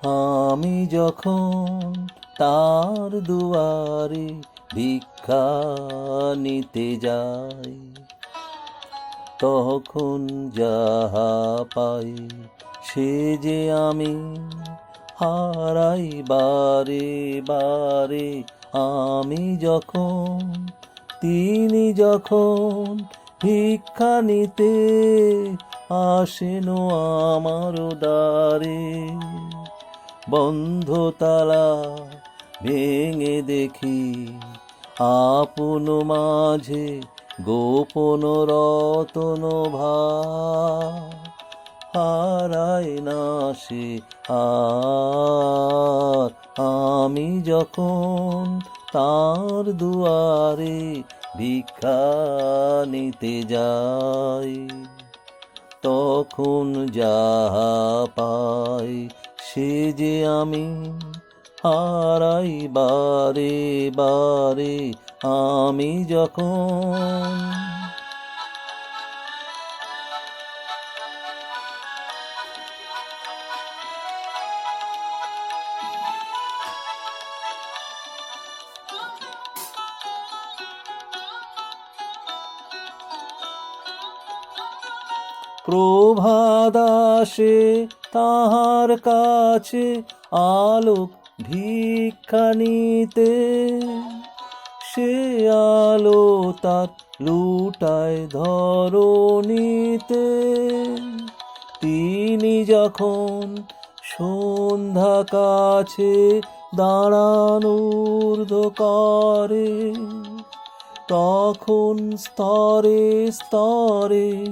আমি যখন তার দুয়ারে ভিক্ষা নিতে যাই, তখন যাহা পাই সে যে আমি হারাই বারে বারে। আমি যখন, তিনি যখন ভিক্ষা নিতে আসেন আমার দ্বারে, বন্ধ তালা ভেঙে দেখি আপন মাঝে গোপন রতন ভার। হারায় না সে আর। আমি যখন তার দুয়ারে ভিক্ষা নিতে যাই, তখন যাহা পাই সে যে আমি হারাই বারে বারে। আমি যখন প্রভাত আসে তাহার কাছে আলোক ভিক্ষা নিতে, সে আলো তার লুটায় ধরণীতে। তিনি যখন সন্ধ্যা কাছে দাঁড়ান ঊর্ধ্বকারে, তখন স্তরে স্তরে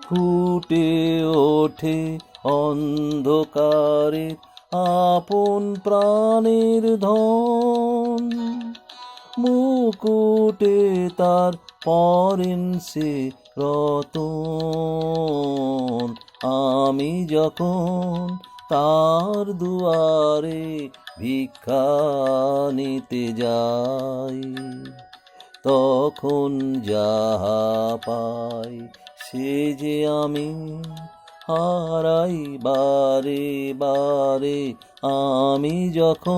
ফুটে ওঠে অন্ধকারে আপন প্রাণের ধন। মুকুটে তার পরেন সে রতন। আমি যখন তার দুয়ারে ভিক্ষা নিতে যাই, তখন যাহা পাই সে যে আমি হারাই বারে বারে। আমি যখন